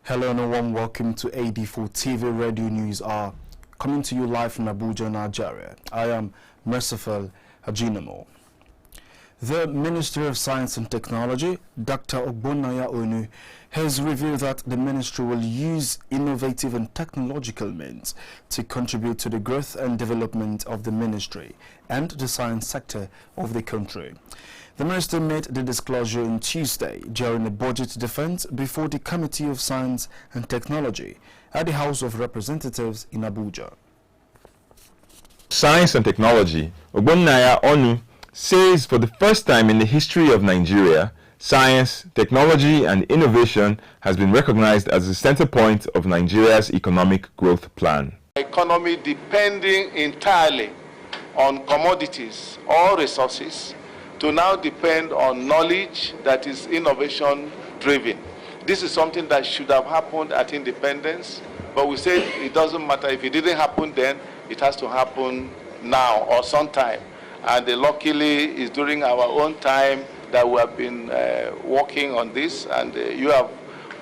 Hello and a warm welcome to AD4 TVRadio News Hour, coming to you live from Abuja, Nigeria. I am Merciful Ajinamo. The Ministry of Science and Technology, Dr. Ogbonnaya Onu, has revealed that the ministry will use innovative and technological means to contribute to the growth and development of the ministry and the science sector of the country. The minister made the disclosure on Tuesday during a budget defense before the Committee of Science and Technology at the House of Representatives in Abuja. Science and Technology, Ogbonnaya Onu, says for the first time in the history of Nigeria, science, technology and innovation has been recognized as the center point of Nigeria's economic growth plan. Economy depending entirely on commodities or resources to now depend on knowledge that is innovation driven. This is something that should have happened at independence, but we said it doesn't matter. If it didn't happen then, it has to happen now or sometime. And luckily it's during our own time that we have been working on this, and you have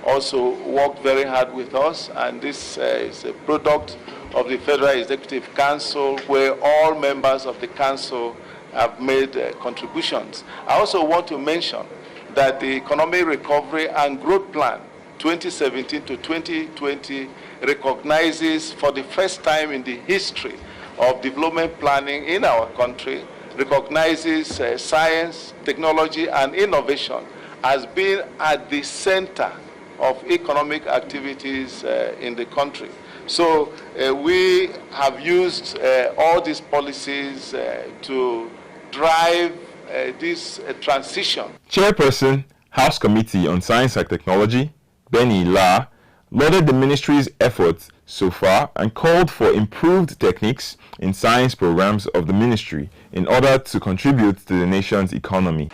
also worked very hard with us, and this is a product of the Federal Executive Council where all members of the council have made contributions. I also want to mention that the Economic Recovery and Growth Plan 2017 to 2020 recognizes for the first time in the history of development planning in our country, recognizes science, technology and innovation as being at the center of economic activities in the country. So we have used all these policies to drive this transition. Chairperson, House Committee on Science and Technology, Benny La, lauded the ministry's efforts so far and called for improved techniques in science programs of the ministry in order to contribute to the nation's economy.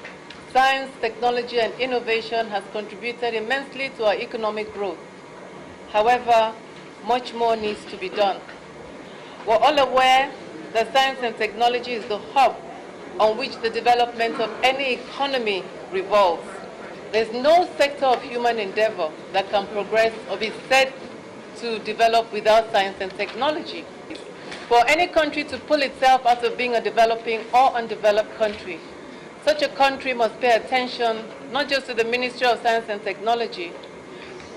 Science, technology and innovation has contributed immensely to our economic growth. However, much more needs to be done. We're all aware that science and technology is the hub on which the development of any economy revolves. There's no sector of human endeavor that can progress or be said to develop without science and technology. For any country to pull itself out of being a developing or undeveloped country, such a country must pay attention not just to the Ministry of Science and Technology,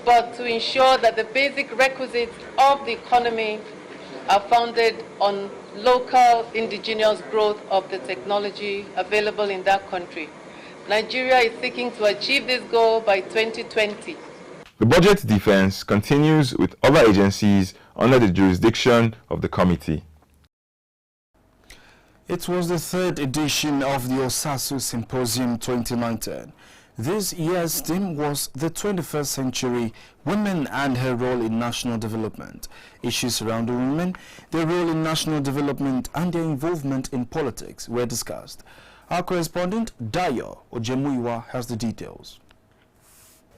but to ensure that the basic requisites of the economy are founded on local indigenous growth of the technology available in that country. Nigeria is seeking to achieve this goal by 2020. The budget defense continues with other agencies under the jurisdiction of the committee. It was the third edition of the Osasu Symposium 2019. This year's theme was the 21st century women and her role in national development. Issues surrounding women, their role in national development and their involvement in politics were discussed. Our correspondent Dayo Ojemuiwa has the details.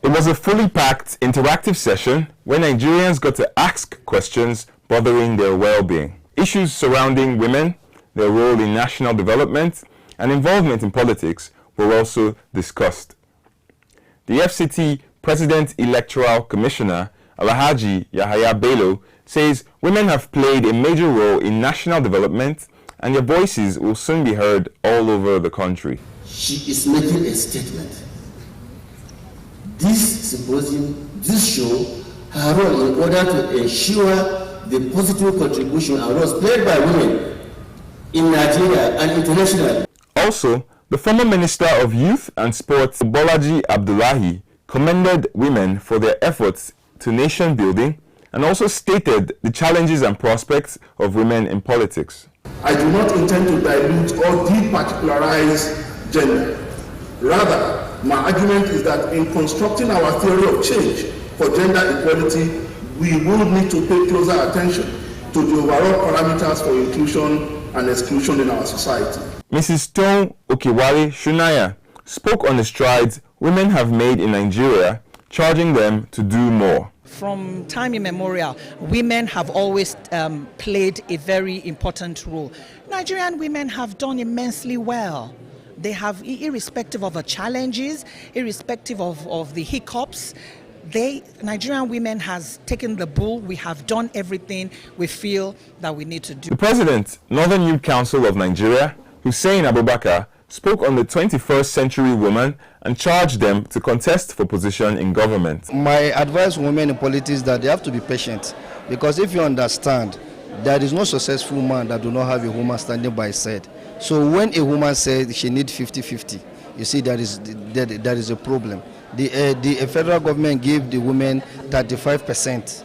It was a fully packed interactive session where Nigerians got to ask questions bothering their well-being. Issues surrounding women, their role in national development and involvement in politics were also discussed. The FCT President Electoral Commissioner Alhaji Yahaya Bello says women have played a major role in national development and their voices will soon be heard all over the country. She is making a statement. This symposium, this show, her role in order to ensure the positive contribution and roles played by women in Nigeria and internationally. Also, the former Minister of Youth and Sports, Bolaji Abdullahi, commended women for their efforts to nation building and also stated the challenges and prospects of women in politics. I do not intend to dilute or departicularize gender. Rather, my argument is that in constructing our theory of change for gender equality, we will need to pay closer attention to the overall parameters for inclusion and exclusion in our society. Mrs. Stone Okewale Shunaya spoke on the strides women have made in Nigeria, charging them to do more. From time immemorial, women have always played a very important role. Nigerian women have done immensely well. They have, irrespective of the challenges, irrespective of the hiccups, Nigerian women has taken the bull. We have done everything we feel that we need to do. The President, Northern Youth Council of Nigeria, Hussein Abubakar, spoke on the 21st century woman and charged them to contest for position in government. My advice to women in politics is that they have to be patient, because if you understand, there is no successful man that do not have a woman standing by his side. So when a woman says she needs 50-50, you see there is a problem. The federal government gave the women 35%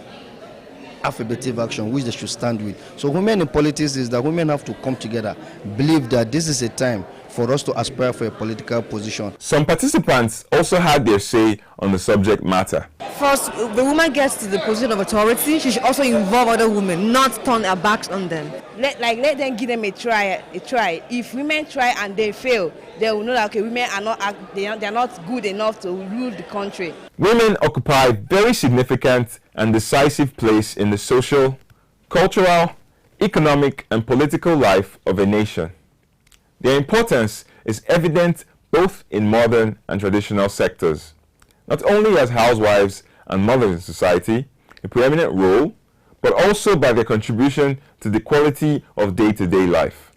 affirmative action, which they should stand with. So women in politics is that women have to come together, believe that this is a time for us to aspire for a political position. Some participants also had their say on the subject matter. First, the woman gets to the position of authority, she should also involve other women, not turn her backs on them. Let them give them a try. If women try and they fail, they will know that okay, women are not they are not good enough to rule the country. Women occupy very significant and decisive place in the social, cultural, economic and political life of a nation. Their importance is evident both in modern and traditional sectors, not only as housewives and mothers in society, a preeminent role, but also by their contribution to the quality of day-to-day life.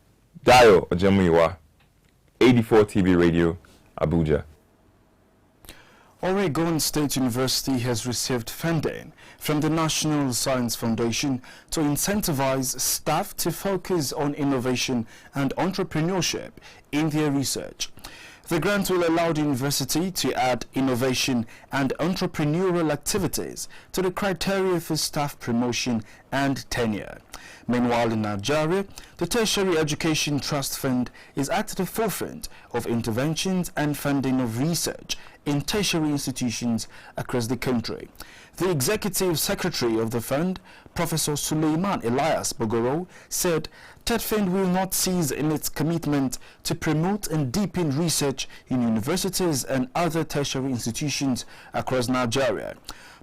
Dayo Ojemuyiwa, AD4 TVRadio, Abuja. Oregon State University has received funding from the National Science Foundation to incentivize staff to focus on innovation and entrepreneurship in their research. The grant will allow the university to add innovation and entrepreneurial activities to the criteria for staff promotion and tenure. Meanwhile, in Nigeria, the Tertiary Education Trust Fund is at the forefront of interventions and funding of research in tertiary institutions across the country. The Executive Secretary of the fund, Professor Suleiman Elias Bogoro, said TEDFund will not cease in its commitment to promote and deepen research in universities and other tertiary institutions across Nigeria.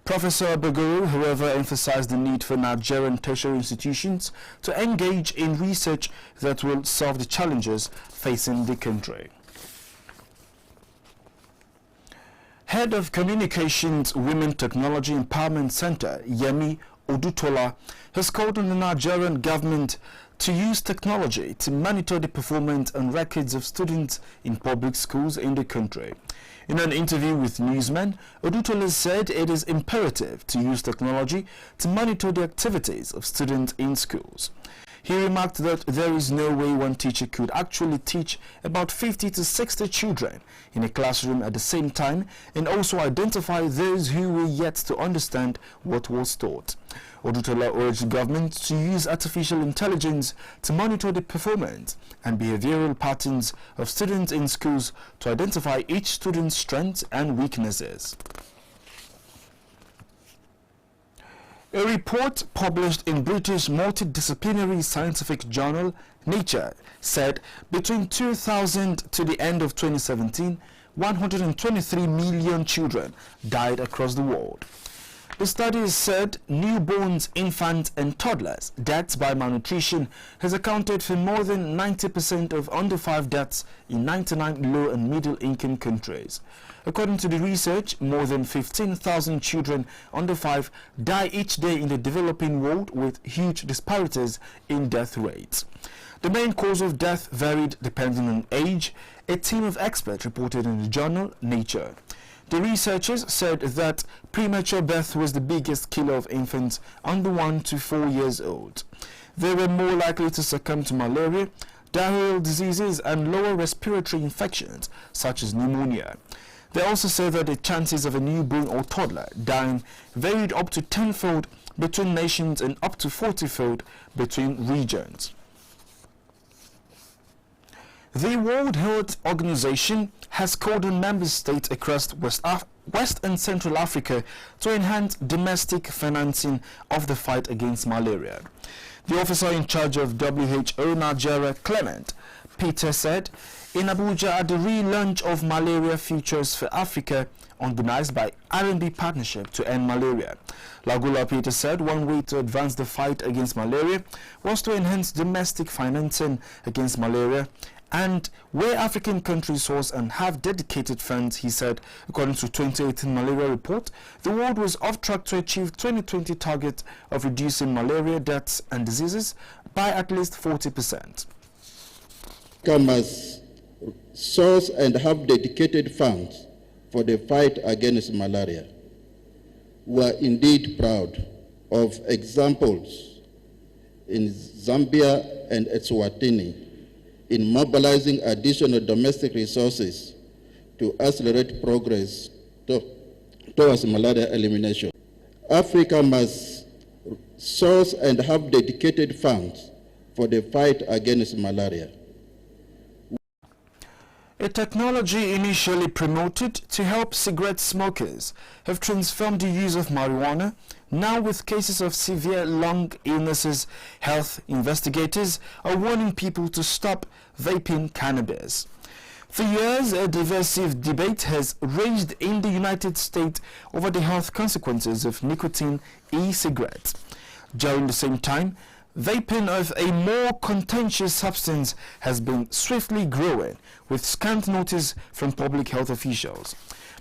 Professor Bogoro, however, emphasized the need for Nigerian tertiary institutions to engage in research that will solve the challenges facing the country. Head of Communications Women Technology Empowerment Center, Yemi Odutola, has called on the Nigerian government to use technology to monitor the performance and records of students in public schools in the country. In an interview with newsmen, Odutola said it is imperative to use technology to monitor the activities of students in schools. He remarked that there is no way one teacher could actually teach about 50 to 60 children in a classroom at the same time and also identify those who were yet to understand what was taught. Odutola urged the government to use artificial intelligence to monitor the performance and behavioral patterns of students in schools to identify each student's strengths and weaknesses. A report published in British multidisciplinary scientific journal Nature said between 2000 to the end of 2017, 123 million children died across the world. The study said newborns, infants and toddlers' deaths by malnutrition has accounted for more than 90% of under 5 deaths in 99 low and middle income countries. According to the research, more than 15,000 children under 5 die each day in the developing world, with huge disparities in death rates. The main cause of death varied depending on age, a team of experts reported in the journal Nature. The researchers said that premature birth was the biggest killer of infants under 1 to 4 years old. They were more likely to succumb to malaria, diarrheal diseases and lower respiratory infections such as pneumonia. They also said that the chances of a newborn or toddler dying varied up to 10-fold between nations and up to 40-fold between regions. The World Health Organization has called on member states across West and Central Africa to enhance domestic financing of the fight against malaria. The officer in charge of WHO Nigeria, Clement Peter, said in Abuja at the relaunch of Malaria Futures for Africa, organized by R&D Partnership to End Malaria. Lagula Peter said one way to advance the fight against malaria was to enhance domestic financing against malaria and where African countries source and have dedicated funds, he said, according to 2018 malaria report, the world was off track to achieve 2020 target of reducing malaria deaths and diseases by at least 40%. Africa must source and have dedicated funds for the fight against malaria. We are indeed proud of examples in Zambia and Eswatini in mobilizing additional domestic resources to accelerate progress towards malaria elimination. Africa must source and have dedicated funds for the fight against malaria. A technology initially promoted to help cigarette smokers have transformed the use of marijuana. Now, with cases of severe lung illnesses, health investigators are warning people to stop vaping cannabis. For years, a divisive debate has raged in the United States over the health consequences of nicotine e-cigarettes. During the same time, vaping of a more contentious substance has been swiftly growing, with scant notice from public health officials.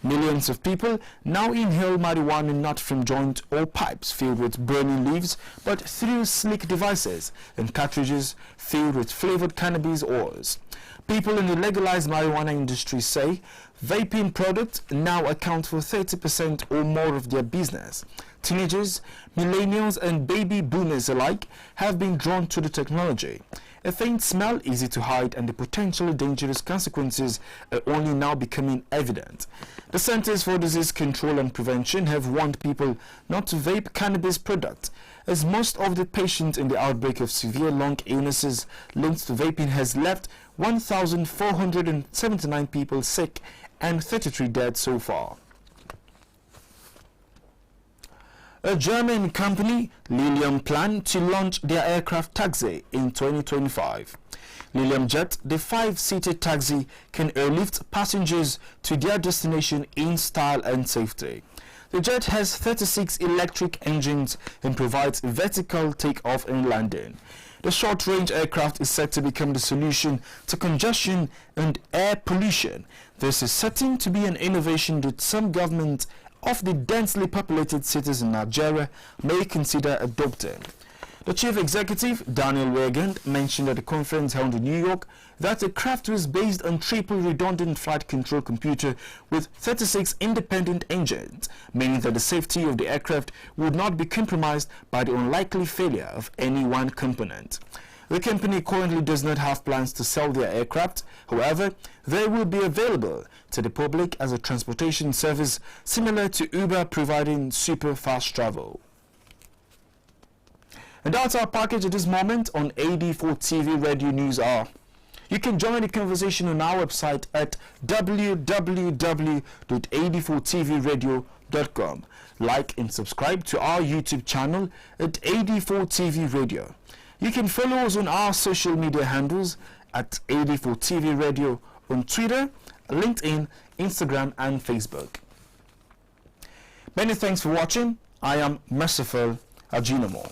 Millions of people now inhale marijuana not from joints or pipes filled with burning leaves, but through sleek devices and cartridges filled with flavored cannabis oils. People in the legalized marijuana industry say vaping products now account for 30% or more of their business. Teenagers, millennials and baby boomers alike have been drawn to the technology. A faint smell, easy to hide, and the potentially dangerous consequences are only now becoming evident. The Centers for Disease Control and Prevention have warned people not to vape cannabis products, as most of the patients in the outbreak of severe lung illnesses linked to vaping has left 1,479 people sick and 33 dead so far. A German company, Lilium, planned to launch their aircraft taxi in 2025. Lilium Jet, the 5-seated taxi, can airlift passengers to their destination in style and safety. The jet has 36 electric engines and provides vertical takeoff and landing. The short-range aircraft is set to become the solution to congestion and air pollution. This is certain to be an innovation that some governments of the densely populated cities in Nigeria may consider adopting. The chief executive, Daniel Wiegand, mentioned at a conference held in New York that the craft was based on triple redundant flight control computer with 36 independent engines, meaning that the safety of the aircraft would not be compromised by the unlikely failure of any one component. The company currently does not have plans to sell their aircraft. However, they will be available to the public as a transportation service similar to Uber providing super fast travel. And that's our package at this moment on AD4 TVRadio News Hour. You can join the conversation on our website at www.ad4tvradio.com. Like and subscribe to our YouTube channel at AD4 TV Radio. You can follow us on our social media handles at AD4 TV Radio on Twitter, LinkedIn, Instagram and Facebook. Many thanks for watching. I am Merciful Ajinomo.